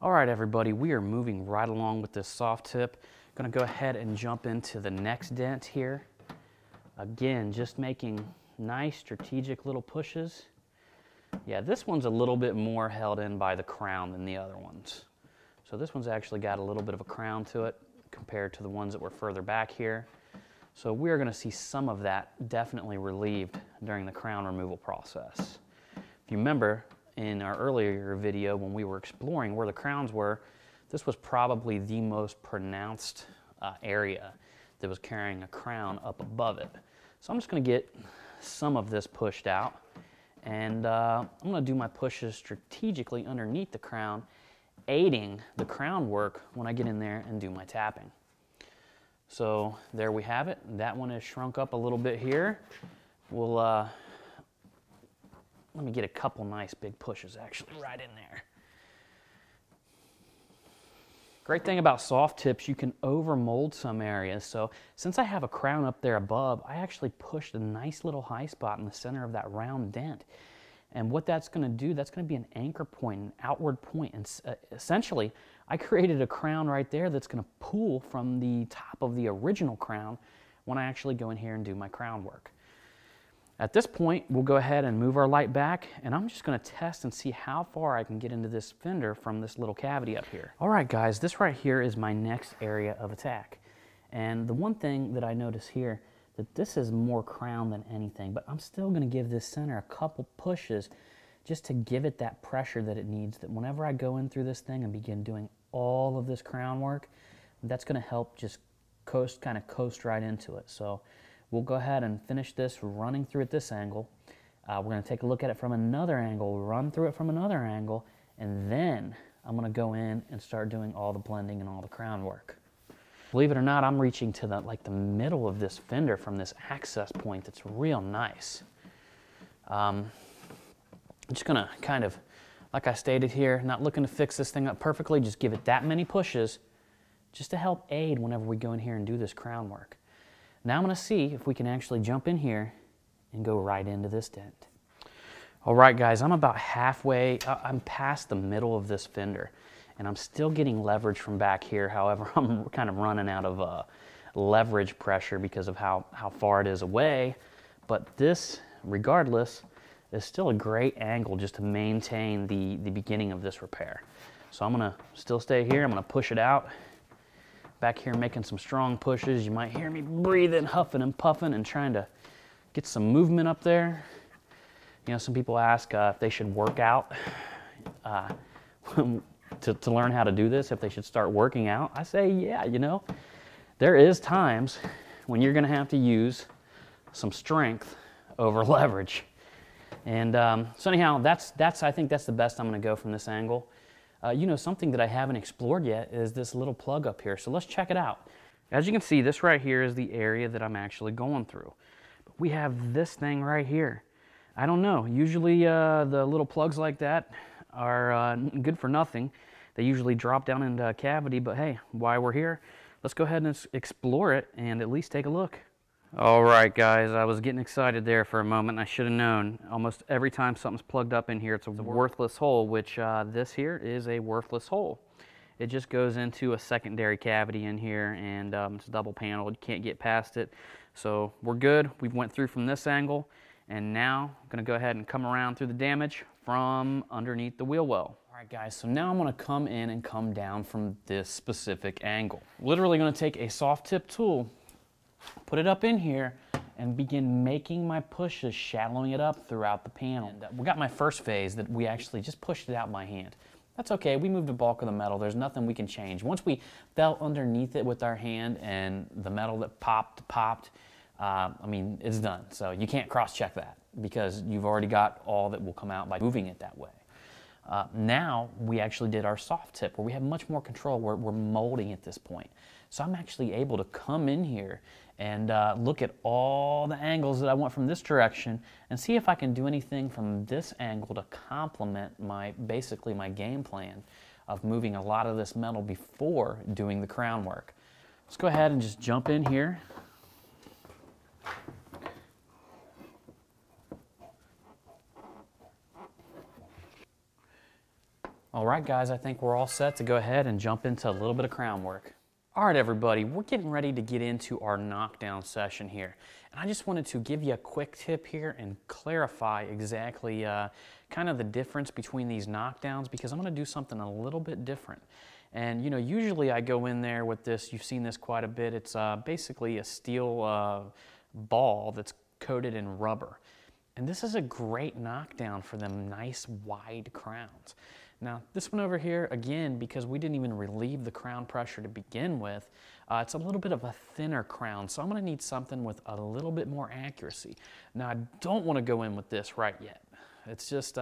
All right, everybody, we are moving right along with this soft tip. Gonna go ahead and jump into the next dent here. Again, just making nice strategic little pushes. Yeah, this one's a little bit more held in by the crown than the other ones. So this one's actually got a little bit of a crown to it compared to the ones that were further back here. So we're gonna see some of that definitely relieved during the crown removal process. If you remember, in our earlier video when we were exploring where the crowns were, this was probably the most pronounced area that was carrying a crown up above it. So I'm just going to get some of this pushed out, and I'm going to do my pushes strategically underneath the crown, aiding the crown work when I get in there and do my tapping. So there we have it. That one is shrunk up a little bit here. We'll let me get a couple nice big pushes actually right in there. Great thing about soft tips, you can over mold some areas. So since I have a crown up there above, I actually pushed a nice little high spot in the center of that round dent. And what that's going to do, that's going to be an anchor point, an outward point. And essentially, I created a crown right there that's going to pull from the top of the original crown when I actually go in here and do my crown work. At this point, we'll go ahead and move our light back, and I'm just gonna test and see how far I can get into this fender from this little cavity up here. All right, guys, this right here is my next area of attack. And the one thing that I notice here, that this is more crown than anything, but I'm still gonna give this center a couple pushes just to give it that pressure that it needs, that whenever I go in through this thing and begin doing all of this crown work, that's gonna help just kind of coast right into it. So we'll go ahead and finish this running through at this angle. We're going to take a look at it from another angle, run through it from another angle, and then I'm going to go in and start doing all the blending and all the crown work. Believe it or not, I'm reaching to the middle of this fender from this access point that's real nice. I'm just going to kind of, like I stated here, not looking to fix this thing up perfectly, just give it that many pushes just to help aid whenever we go in here and do this crown work. Now I'm going to see if we can actually jump in here and go right into this dent. All right, guys, I'm about halfway, I'm past the middle of this fender, and I'm still getting leverage from back here. However, I'm kind of running out of leverage pressure because of how far it is away. But this, regardless, is still a great angle just to maintain the beginning of this repair. So I'm going to still stay here. I'm going to push it out. Back here making some strong pushes. You might hear me breathing, huffing and puffing and trying to get some movement up there. You know, some people ask if they should work out to learn how to do this, if they should start working out. I say, yeah, you know, there is times when you're gonna have to use some strength over leverage. And so anyhow, I think that's the best I'm gonna go from this angle. You know, something that I haven't explored yet is this little plug up here. So let's check it out. As you can see, this right here is the area that I'm actually going through. But we have this thing right here. I don't know. Usually the little plugs like that are good for nothing. They usually drop down into a cavity, but hey, while we're here, let's go ahead and explore it and at least take a look. All right, guys, I was getting excited there for a moment. I should have known. Almost every time something's plugged up in here, it's a worthless hole, which this here is a worthless hole. It just goes into a secondary cavity in here, and it's double paneled. You can't get past it. So we're good. We went through from this angle, and now I'm going to go ahead and come around through the damage from underneath the wheel well. All right, guys, so now I'm going to come in and come down from this specific angle. Literally going to take a soft tip tool, put it up in here, and begin making my pushes, shallowing it up throughout the panel. And, we got my first phase that we actually just pushed it out by hand. That's okay, we moved the bulk of the metal. There's nothing we can change. Once we felt underneath it with our hand and the metal that popped, I mean, it's done. So you can't cross-check that because you've already got all that will come out by moving it that way. Now we actually did our soft tip where we have much more control. We're molding at this point. So I'm actually able to come in here and look at all the angles that I want from this direction and see if I can do anything from this angle to complement basically my game plan of moving a lot of this metal before doing the crown work. Let's go ahead and just jump in here. All right, guys, I think we're all set to go ahead and jump into a little bit of crown work. All right, everybody, we're getting ready to get into our knockdown session here. And I just wanted to give you a quick tip here and clarify exactly kind of the difference between these knockdowns, because I'm gonna do something a little bit different. And you know, usually I go in there with this, you've seen this quite a bit, it's basically a steel ball that's coated in rubber. And this is a great knockdown for them nice wide crowns. Now, this one over here, again, because we didn't even relieve the crown pressure to begin with, it's a little bit of a thinner crown, so I'm gonna need something with a little bit more accuracy. Now, I don't wanna go in with this right yet. It's just,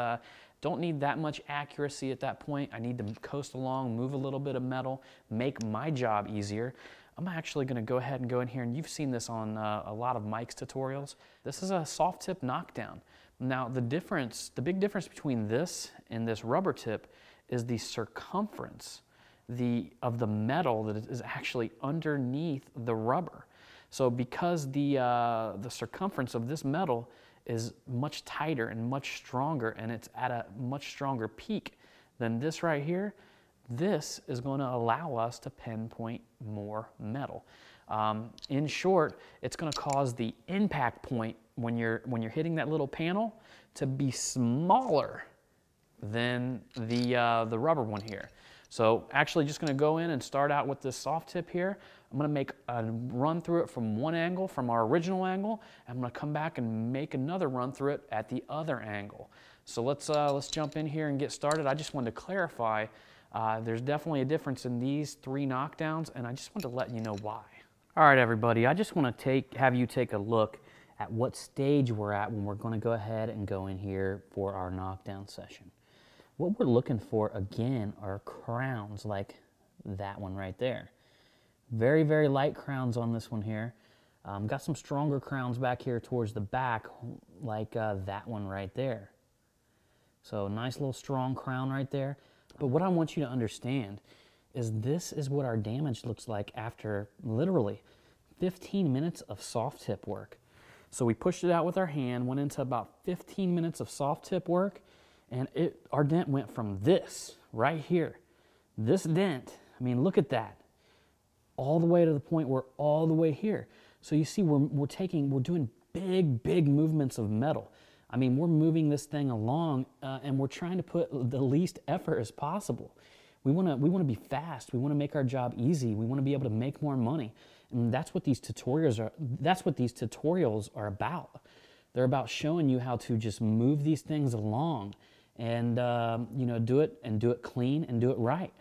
don't need that much accuracy at that point. I need to coast along, move a little bit of metal, make my job easier. I'm actually gonna go ahead and go in here, and you've seen this on a lot of Mike's tutorials. This is a soft tip knockdown. Now the big difference between this and this rubber tip is the circumference of the metal that is actually underneath the rubber. So because the circumference of this metal is much tighter and much stronger, and it's at a much stronger peak than this right here, this is going to allow us to pinpoint more metal. In short, it's going to cause the impact point when you're hitting that little panel to be smaller than the rubber one here. So actually just going to go in and start out with this soft tip here. I'm going to make a run through it from one angle, from our original angle, and I'm going to come back and make another run through it at the other angle. So let's jump in here and get started. I just wanted to clarify there's definitely a difference in these three knockdowns, and I just wanted to let you know why. All right, everybody, I just want to have you take a look at what stage we're at when we're going to go ahead and go in here for our knockdown session. What we're looking for, again, are crowns like that one right there. Very, very light crowns on this one here. Got some stronger crowns back here towards the back, like that one right there. So nice little strong crown right there. But what I want you to understand is this is what our damage looks like after literally 15 minutes of soft tip work. So we pushed it out with our hand, went into about 15 minutes of soft tip work, and our dent went from this right here, this dent, I mean, look at that, all the way to the point where all the way here. So you see we're doing big movements of metal. I mean, we're moving this thing along and we're trying to put the least effort as possible. We want to be fast. We want to make our job easy. We want to be able to make more money. And that's what these tutorials are about. They're about showing you how to just move these things along and you know, do it clean and do it right.